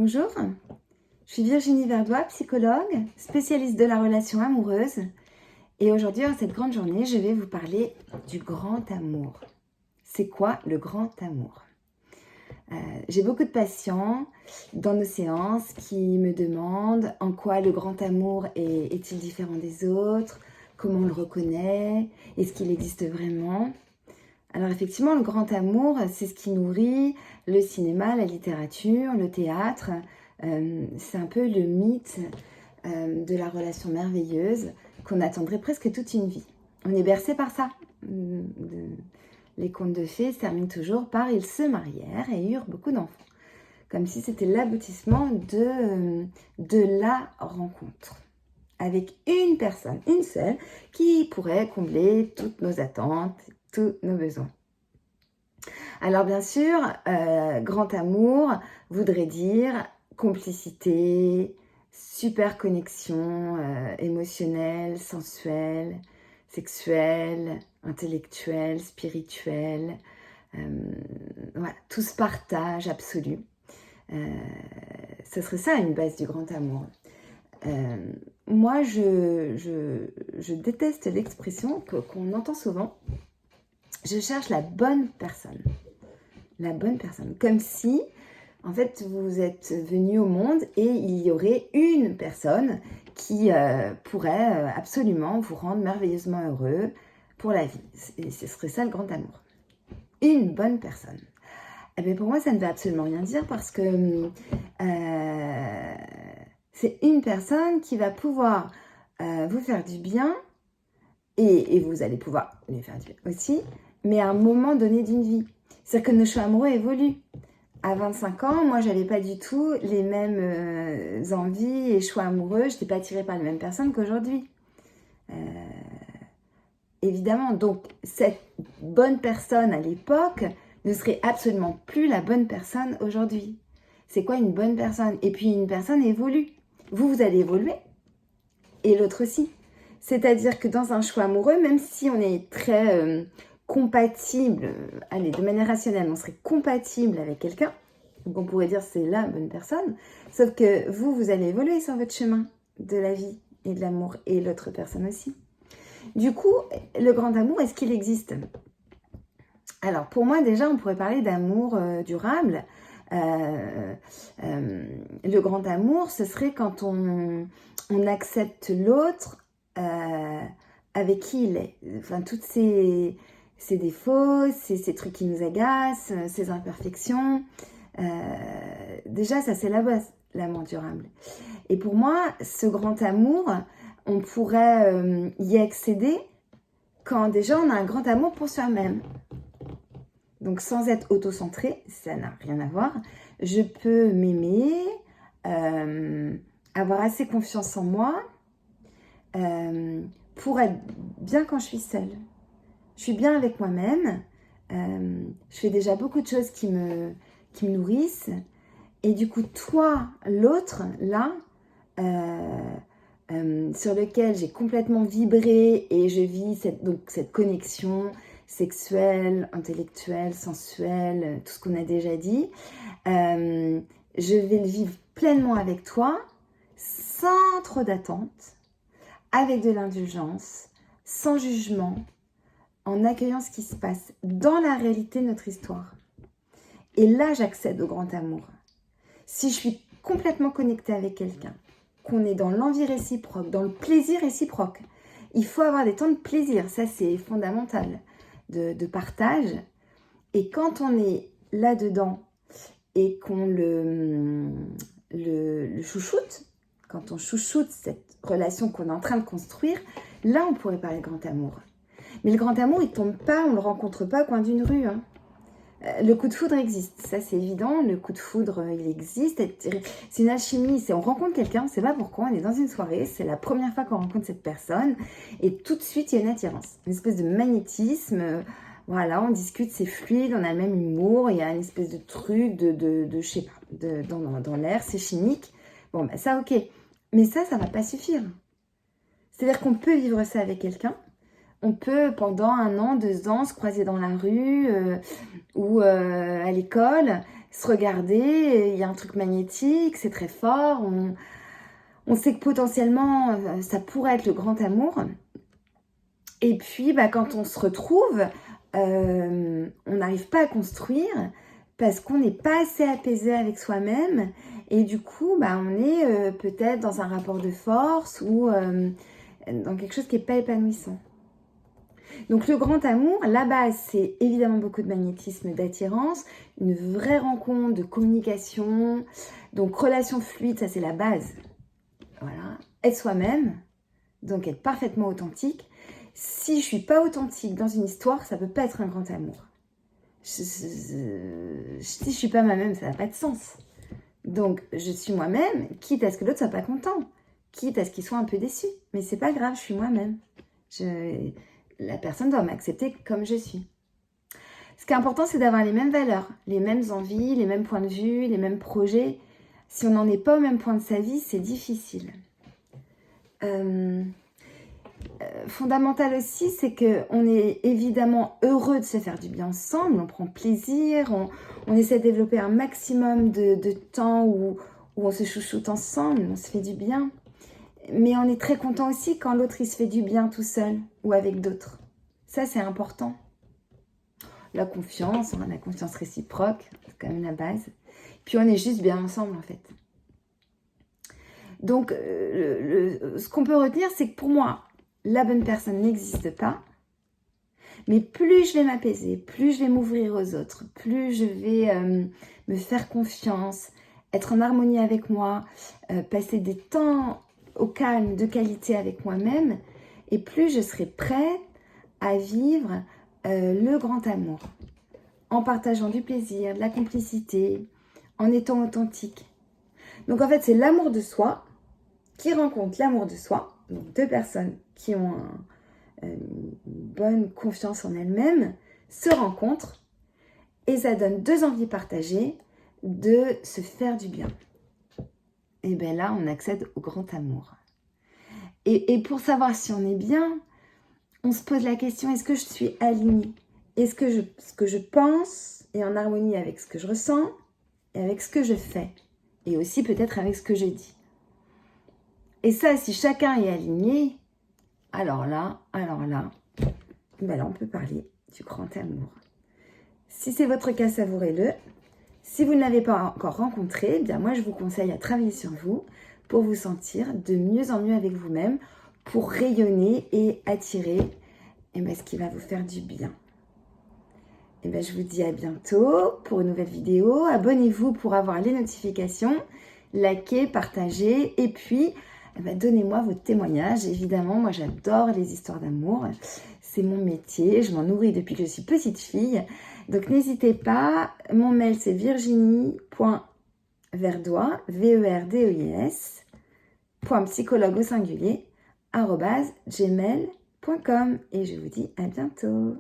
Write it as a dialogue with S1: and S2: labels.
S1: Bonjour, je suis Virginie Verdois, psychologue, spécialiste de la relation amoureuse. Et aujourd'hui, en cette grande journée, je vais vous parler du grand amour. C'est quoi le grand amour? J'ai beaucoup de patients dans nos séances qui me demandent en quoi le grand amour est-il différent des autres, comment on le reconnaît, est-ce qu'il existe vraiment? Alors effectivement, le grand amour, c'est ce qui nourrit le cinéma, la littérature, le théâtre. C'est un peu le mythe de la relation merveilleuse qu'on attendrait presque toute une vie. On est bercé par ça. Les contes de fées se terminent toujours par « ils se marièrent et eurent beaucoup d'enfants », comme si c'était l'aboutissement de la rencontre avec une personne, une seule, qui pourrait combler toutes nos attentes, tous nos besoins. Alors bien sûr, grand amour voudrait dire complicité, super connexion émotionnelle, sensuelle, sexuelle, intellectuelle, spirituelle. Voilà, tout ce partage absolu. Ce serait ça une base du grand amour. Moi, je déteste l'expression qu'on entend souvent. Je cherche la bonne personne. La bonne personne. Comme si, en fait, vous êtes venu au monde et il y aurait une personne qui pourrait absolument vous rendre merveilleusement heureux pour la vie. Et ce serait ça le grand amour. Une bonne personne. Eh bien, pour moi, ça ne veut absolument rien dire parce que c'est une personne qui va pouvoir vous faire du bien et vous allez pouvoir lui faire du bien aussi, mais à un moment donné d'une vie. C'est-à-dire que nos choix amoureux évoluent. À 25 ans, moi, j'avais pas du tout les mêmes envies et choix amoureux. Je n'étais pas attirée par les mêmes personnes qu'aujourd'hui. Évidemment, donc cette bonne personne à l'époque ne serait absolument plus la bonne personne aujourd'hui. C'est quoi une bonne personne? Et puis une personne évolue. Vous allez évoluer et l'autre aussi. C'est-à-dire que dans un choix amoureux, même si on est très compatible, allez, de manière rationnelle, on serait compatible avec quelqu'un, donc on pourrait dire c'est la bonne personne, sauf que vous allez évoluer sur votre chemin de la vie et de l'amour, et l'autre personne aussi. Du coup, le grand amour, est-ce qu'il existe? Alors, pour moi, déjà, on pourrait parler d'amour durable. Le grand amour, ce serait quand on accepte l'autre avec qui il est. Enfin, toutes ces défauts, ces trucs qui nous agacent, ces imperfections. Déjà, ça, c'est la base, l'amour durable. Et pour moi, ce grand amour, on pourrait y accéder quand déjà on a un grand amour pour soi-même. Donc sans être auto-centré, ça n'a rien à voir. Je peux m'aimer, avoir assez confiance en moi pour être bien quand je suis seule. Je suis bien avec moi-même. Je fais déjà beaucoup de choses qui me nourrissent. Et du coup, toi, l'autre, là, sur lequel j'ai complètement vibré et je vis cette connexion sexuelle, intellectuelle, sensuelle, tout ce qu'on a déjà dit, je vais le vivre pleinement avec toi, sans trop d'attente, avec de l'indulgence, sans jugement, en accueillant ce qui se passe dans la réalité de notre histoire. Et là, j'accède au grand amour. Si je suis complètement connectée avec quelqu'un, qu'on est dans l'envie réciproque, dans le plaisir réciproque, il faut avoir des temps de plaisir, ça c'est fondamental, de partage. Et quand on est là-dedans et qu'on le chouchoute, quand on chouchoute cette relation qu'on est en train de construire, là on pourrait parler de grand amour. Mais le grand amour, il ne tombe pas, on ne le rencontre pas au coin d'une rue. Le coup de foudre existe, ça c'est évident, le coup de foudre il existe, c'est une alchimie, on rencontre quelqu'un, on ne sait pas pourquoi, on est dans une soirée, c'est la première fois qu'on rencontre cette personne et tout de suite il y a une attirance, une espèce de magnétisme, voilà, on discute, c'est fluide, on a le même humour, il y a une espèce de truc, je sais pas, dans l'air, c'est chimique, bon ben ça ok, mais ça va pas suffire, c'est-à-dire qu'on peut vivre ça avec quelqu'un. On peut, pendant 1 an, 2 ans, se croiser dans la rue ou à l'école se regarder, il y a un truc magnétique, c'est très fort, on sait que potentiellement ça pourrait être le grand amour. Et puis quand on se retrouve, on n'arrive pas à construire parce qu'on n'est pas assez apaisé avec soi-même et du coup on est peut-être dans un rapport de force ou dans quelque chose qui n'est pas épanouissant. Donc le grand amour, la base, c'est évidemment beaucoup de magnétisme, d'attirance, une vraie rencontre, de communication, donc relation fluide, ça c'est la base. Voilà, être soi-même, donc être parfaitement authentique. Si je suis pas authentique dans une histoire, ça peut pas être un grand amour. Si je suis pas moi-même, ça n'a pas de sens. Donc je suis moi-même, quitte à ce que l'autre soit pas content, quitte à ce qu'il soit un peu déçu. Mais c'est pas grave, je suis moi-même. La personne doit m'accepter comme je suis. Ce qui est important, c'est d'avoir les mêmes valeurs, les mêmes envies, les mêmes points de vue, les mêmes projets. Si on n'en est pas au même point de sa vie, c'est difficile. Fondamental aussi, c'est qu'on est évidemment heureux de se faire du bien ensemble, on prend plaisir, on essaie de développer un maximum de temps où on se chouchoute ensemble, on se fait du bien. Mais on est très content aussi quand l'autre il se fait du bien tout seul ou avec d'autres. Ça, c'est important. La confiance réciproque, c'est quand même la base. Puis on est juste bien ensemble en fait. Donc, ce qu'on peut retenir, c'est que pour moi, la bonne personne n'existe pas. Mais plus je vais m'apaiser, plus je vais m'ouvrir aux autres, plus je vais me faire confiance, être en harmonie avec moi, passer des temps au calme, de qualité avec moi-même, et plus je serai prête à vivre le grand amour, en partageant du plaisir, de la complicité, en étant authentique. Donc en fait, c'est l'amour de soi qui rencontre l'amour de soi, donc deux personnes qui ont une bonne confiance en elles-mêmes, se rencontrent et ça donne deux envies partagées de se faire du bien. Et bien là, on accède au grand amour. Et pour savoir si on est bien, on se pose la question, est-ce que je suis alignée? Est-ce que ce que je pense est en harmonie avec ce que je ressens et avec ce que je fais? Et aussi peut-être avec ce que je dis. Et ça, si chacun est aligné, alors là, on peut parler du grand amour. Si c'est votre cas, savourez-le. Si vous ne l'avez pas encore rencontré, eh bien moi je vous conseille à travailler sur vous pour vous sentir de mieux en mieux avec vous-même, pour rayonner et attirer ce qui va vous faire du bien. Je vous dis à bientôt pour une nouvelle vidéo. Abonnez-vous pour avoir les notifications, likez, partagez et puis donnez-moi vos témoignages. Évidemment, moi j'adore les histoires d'amour. C'est mon métier, je m'en nourris depuis que je suis petite fille. Donc n'hésitez pas, mon mail c'est virginie.verdois, VERDEIS, .psychologue au singulier, @gmail.com et je vous dis à bientôt.